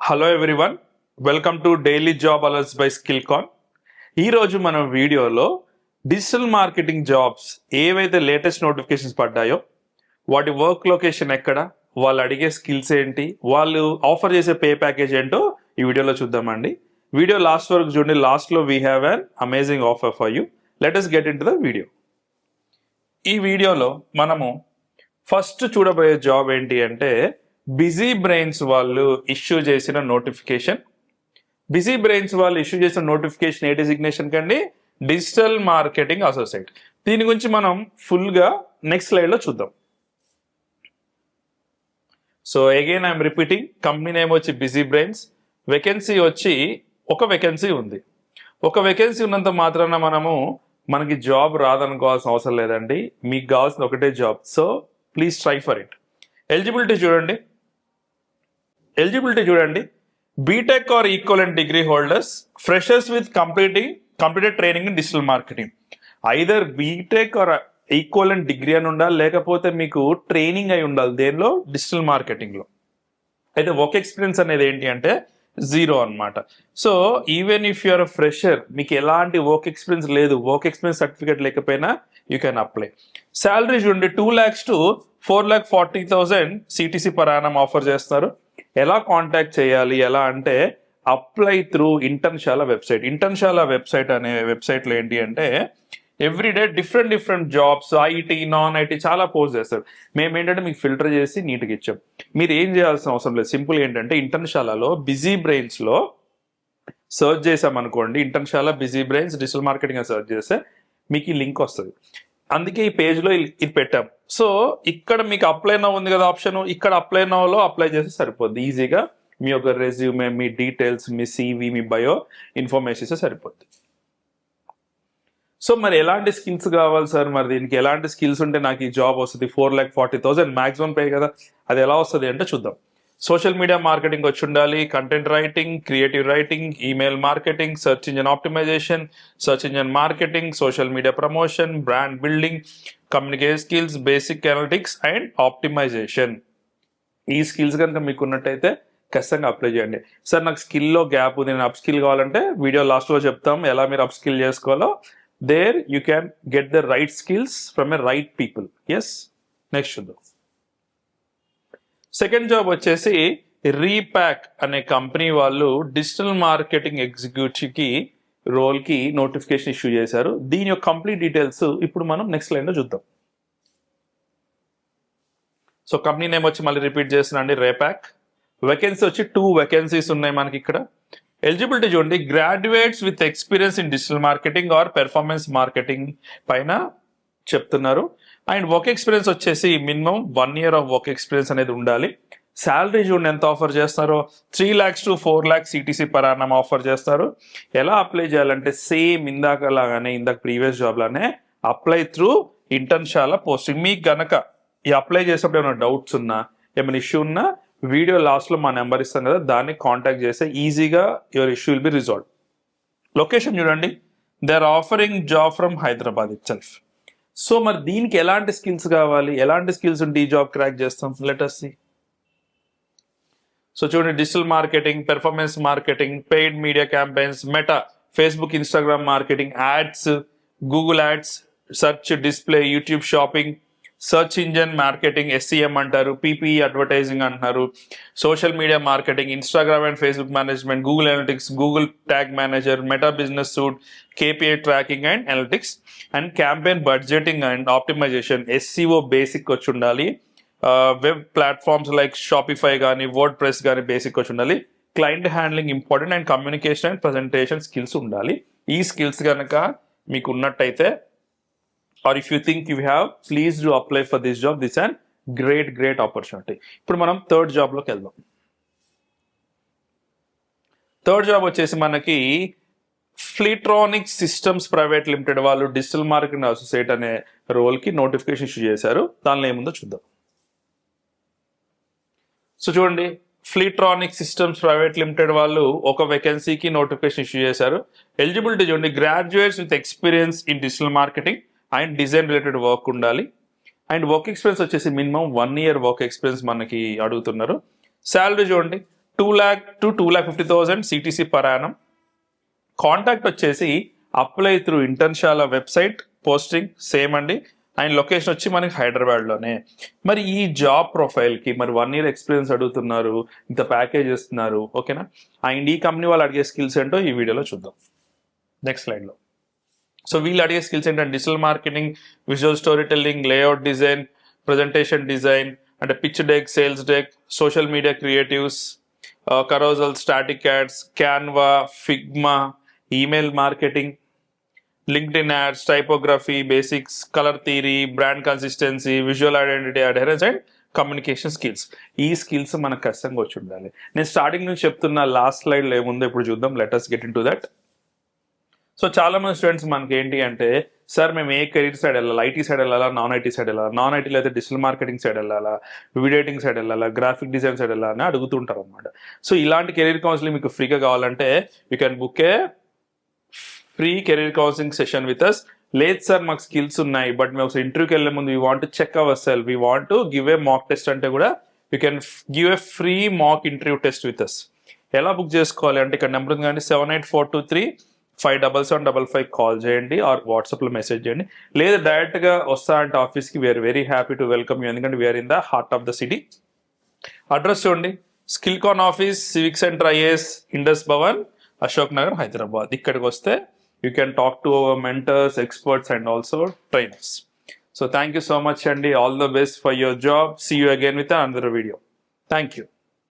Hello everyone, welcome to daily job alerts by Skillcon. ఈరోజు మనం వీడియోలో డిజిటల్ మార్కెటింగ్ జాబ్స్ ఏవైతే లేటెస్ట్ నోటిఫికేషన్స్ పడ్డాయో, వాటి వర్క్ లొకేషన్ ఎక్కడ, వాళ్ళు అడిగే స్కిల్స్ ఏంటి, వాళ్ళు ఆఫర్ చేసే పే ప్యాకేజ్ ఏంటో ఈ వీడియోలో చూద్దామండి. వీడియో లాస్ట్ వరకు చూడండి. లాస్ట్లో we have an amazing offer for you. Let us get in to the video. ఈ వీడియోలో మనము ఫస్ట్ చూడబోయే జాబ్ ఏంటి అంటే బిజీ బ్రెయిన్స్ వాళ్ళు ఇష్యూ చేసిన నోటిఫికేషన్. బిజీ బ్రెయిన్స్ వాళ్ళు ఇష్యూ చేసిన నోటిఫికేషన్ ఏ డిజిగ్నేషన్ కండి? Digital marketing associate. దీని గురించి మనం ఫుల్గా నెక్స్ట్ స్లైడ్లో చూద్దాం. So again I'm repeating, company name వచ్చి బిజీ బ్రెయిన్స్. వేకెన్సీ వచ్చి ఒక వేకెన్సీ ఉంది. ఒక వేకెన్సీ ఉన్నంత మాత్రాన మనకి జాబ్ రాదనుకోవాల్సిన అవసరం లేదండి. మీకు కావాల్సిన ఒకటే job. So please try for it. Eligibility చూడండి. BTech or equivalent degree holders, freshers with completed training in digital marketing. Either BTech or equivalent degree అని ఉండాలి, లేకపోతే మీకు ట్రైనింగ్ అయి ఉండాలి దేనిలో? డిజిటల్ మార్కెటింగ్లో. అయితే వర్క్ ఎక్స్పీరియన్స్ అనేది ఏంటి అంటే జీరో అన్నమాట. So even if you're fresher, మీకు ఎలాంటి వర్క్ ఎక్స్పీరియన్స్ లేదు, వర్క్ ఎక్స్పీరియన్స్ సర్టిఫికేట్ లేకపోయినా యూ క్యాన్ అప్లై. శాలరీ చూడండి, 2 lakhs to 4,40,000 CTC per annum offer చేస్తారు. ఎలా కాంటాక్ట్ చేయాలి? ఎలా అంటే అప్లై త్రూ ఇంటర్న్షాలా వెబ్సైట్. ఇంటర్న్షాలా వెబ్సైట్ అనే వెబ్సైట్లో ఏంటి అంటే everyday different jobs, IT, non IT చాలా పోస్ట్ చేస్తారు. మేము ఏంటంటే మీకు ఫిల్టర్ చేసి నీట్గా ఇచ్చాం. మీరు ఏం చేయాల్సిన అవసరం లేదు. సింపుల్ ఏంటంటే ఇంటర్న్షాలలో బిజీ బ్రెయిన్స్లో సర్చ్ చేసామనుకోండి, ఇంటర్న్షాలా బిజీ బ్రెయిన్స్ డిజిటల్ మార్కెటింగ్ అని సర్చ్ చేస్తే మీకు ఈ లింక్ వస్తుంది. అందుకే ఈ పేజ్లో ఇది పెట్టాం. సో ఇక్కడ మీకు అప్లై నౌ ఉంది కదా ఆప్షన్, ఇక్కడ అప్లై నౌలో అప్లై చేస్తే సరిపోద్ది. ఈజీగా మీ యొక్క రెజ్యూమే, మీ డీటెయిల్స్, మీ CV, మీ బయో ఇన్ఫర్మేషన్ ఇస్తే సరిపోద్ది. సో మరి ఎలాంటి స్కిల్స్ కావాలి సార్? మరి దీనికి ఎలాంటి స్కిల్స్ ఉంటే నాకు ఈ జాబ్ వస్తుంది? 4,40,000 మ్యాక్సిమం పే కదా, అది ఎలా వస్తుంది అంటే చూద్దాం. సోషల్ మీడియా మార్కెటింగ్ వచ్చి ఉండాలి, content writing, creative writing, email marketing, search engine optimisation, search engine marketing, social media promotion, brand building, communication skills, basic analytics and optimisation. ఈ స్కిల్స్ కనుక మీకు ఉన్నట్టయితే ఖచ్చితంగా అప్లై చేయండి. సార్ నాకు స్కిల్లో గ్యాప్ ఉంది, నేను అప్ స్కిల్ కావాలంటే వీడియో లాస్ట్లో చెప్తాం ఎలా మీరు అప్ స్కిల్ చేసుకోవాలో. There you can get the right skills from a right people. Yes, next చూద్దాం. సెకండ్ జాబ్ వచ్చేసి రీప్యాక్ అనే కంపెనీ వాళ్ళు డిజిటల్ మార్కెటింగ్ ఎగ్జిక్యూటివ్కి రోల్కి నోటిఫికేషన్ ఇష్యూ చేశారు. దీని యొక్క కంప్లీట్ డీటెయిల్స్ ఇప్పుడు మనం నెక్స్ట్ లైన్లో చూద్దాం. సో కంపెనీ నేమ్ వచ్చి మళ్ళీ రిపీట్ చేస్తున్నాండి, రీప్యాక్. వేకెన్సీ వచ్చి 2 వేకెన్సీస్ ఉన్నాయి మనకి ఇక్కడ. ఎలిజిబిలిటీ చూడండి, graduates with experience in digital marketing or performance marketing పైన చెప్తున్నారు. అండ్ వర్క్ ఎక్స్పీరియన్స్ వచ్చేసి minimum 1 year of work experience అనేది ఉండాలి. శాలరీ చూడండి ఎంత ఆఫర్ చేస్తున్నారో, 3 lakhs to 4 lakhs CTC per annum offer చేస్తారు. ఎలా అప్లై చేయాలంటే సేమ్ ఇందాక ప్రీవియస్ జాబ్ లానే అప్లై త్రూ ఇంటర్న్షాలా పోస్టింగ్. మీకు గనక ఈ అప్లై చేసేటప్పుడు ఏమైనా డౌట్స్ ఉన్నా, ఏమైనా ఇష్యూ ఉన్నా వీడియో లాస్ట్లో మా నెంబర్ ఇస్తాం కదా, దాన్ని కాంటాక్ట్ చేస్తే ఈజీగా your issue will be resolve. Location చూడండి, they are offering job from Hyderabad itself. So మరి దీనికి ఎలాంటి స్కిల్స్ కావాలి, ఎలాంటి స్కిల్స్ ఉంటే ఈ జాబ్ క్రాక్ చేస్తాం? Let us see. సో చూడండి, digital marketing, performance marketing, paid media campaigns, Meta, Facebook, Instagram marketing, ads, Google ads, search, display, YouTube shopping, search engine marketing, SEM అంటారు, PPE అడ్వర్టైజింగ్ అంటున్నారు, social media marketing, Instagram and Facebook management, Google analytics, Google tag manager, meta business suite, KPI tracking and analytics, and campaign budgeting and optimisation, SEO basic వచ్చి ఉండాలి, web platforms like Shopify కానీ, WordPress కానీ basic వచ్చి ఉండాలి, client handling important, and communication and presentation skills ఉండాలి. ఈ skills కనుక మీకు ఉన్నట్టయితే, or if you think you have, please do apply for this job. This is a great opportunity. ఇప్పుడు మనం థర్డ్ జాబ్లోకి వెళ్దాం. థర్డ్ జాబ్ వచ్చేసి మనకి ఫ్లీట్రానిక్ సిస్టమ్స్ ప్రైవేట్ లిమిటెడ్ వాళ్ళు డిజిటల్ మార్కెటింగ్ అసోసియేట్ అనే రోల్కి నోటిఫికేషన్ ఇష్యూ చేశారు. దానిలో ఏముందో చూద్దాం. సో చూడండి, ఫ్లీట్రానిక్ సిస్టమ్స్ ప్రైవేట్ లిమిటెడ్ వాళ్ళు ఒక వేకెన్సీకి నోటిఫికేషన్ ఇష్యూ చేశారు. ఎలిజిబిలిటీ చూడండి, graduates with experience in digital marketing and design related work ఉండాలి. అండ్ వర్క్ ఎక్స్పీరియన్స్ వచ్చేసి మినిమం 1 year వర్క్ ఎక్స్పీరియన్స్ మనకి అడుగుతున్నారు. శాలరీ చూడండి, 2 lakh to 2,50,000 CTC per annum. Contact వచ్చేసి apply through Internshala website, posting same అండి. And location వచ్చి మనకి హైదరాబాద్లోనే. మరి ఈ జాబ్ ప్రొఫైల్కి మరి 1 year ఎక్స్పీరియన్స్ అడుగుతున్నారు, ఇంత ప్యాకేజ్ ఇస్తున్నారు, ఓకేనా. అండ్ ఈ కంపెనీ వాళ్ళు అడిగే స్కిల్స్ ఏంటో ఈ వీడియోలో చూద్దాం. నెక్స్ట్ స్లైడ్లో. సో వీళ్ళు అడిగే స్కిల్స్ ఏంటంటే digital marketing, visual story telling, layout design, presentation design, అంటే pitch deck, sales deck, social media creatives, carousel, static ads, Canva, Figma, email marketing, LinkedIn ads, typography, basics, color theory, brand consistency, visual identity adherence and communication skills. ఈ skills మనకు ఖచ్చితంగా వచ్చి ఉండాలి. నేను starting నుంచి చెప్తున్న last స్లైడ్లో ఏముందో ఇప్పుడు చూద్దాం. Let us get in to that. So చాలా మంది స్టూడెంట్స్ మనకి ఏంటి అంటే, సార్ మేము ఏ కెరీర్ సైడ్ వెళ్ళాలి, ఐటీ సైడ్ వెళ్ళాలా, నాన్ ఐటీ సైడ్ వెళ్ళాలా, నాన్ ఐటీలో అయితే డిజిటల్ మార్కెటింగ్ సైడ్ వెళ్ళాలా, వీడియో ఎడిటింగ్ సైడ్ వెళ్ళాలా, గ్రాఫిక్ డిజైన్ సైడ్ వెళ్ళాలా అని అడుగుతుంటారు అనమాట. సో ఇలాంటి కెరీర్ కౌన్సిలింగ్ మీకు ఫ్రీగా కావాలంటే you can book a free career counselling session with us. లేదు సార్ మాకు స్కిల్స్ ఉన్నాయి బట్ మేము ఇంటర్వ్యూకి వెళ్ళే ముందు we want check our self, we want to give a mock test అంటే కూడా you can give a free mock interview test with us. ఎలా బుక్ చేసుకోవాలి అంటే ఇక్కడ నెంబర్ ఉంది కానీ 7842357755 కాల్ చేయండి ఆర్ వాట్సాప్లో మెసేజ్ చేయండి. లేదా డైరెక్ట్గా వస్తా అంటే ఆఫీస్కి we're very happy to welcome you, ఎందుకంటే we're in the heart of the city. Address చూడండి, Skillcon office, civic centre IAS, Indus Bhavan, Ashok Nagar, Hyderabad. ఇక్కడికి వస్తే you can talk to our mentors, experts and also trainers. So thank you so much Andy, all the best for your job. See you again with another video. Thank you.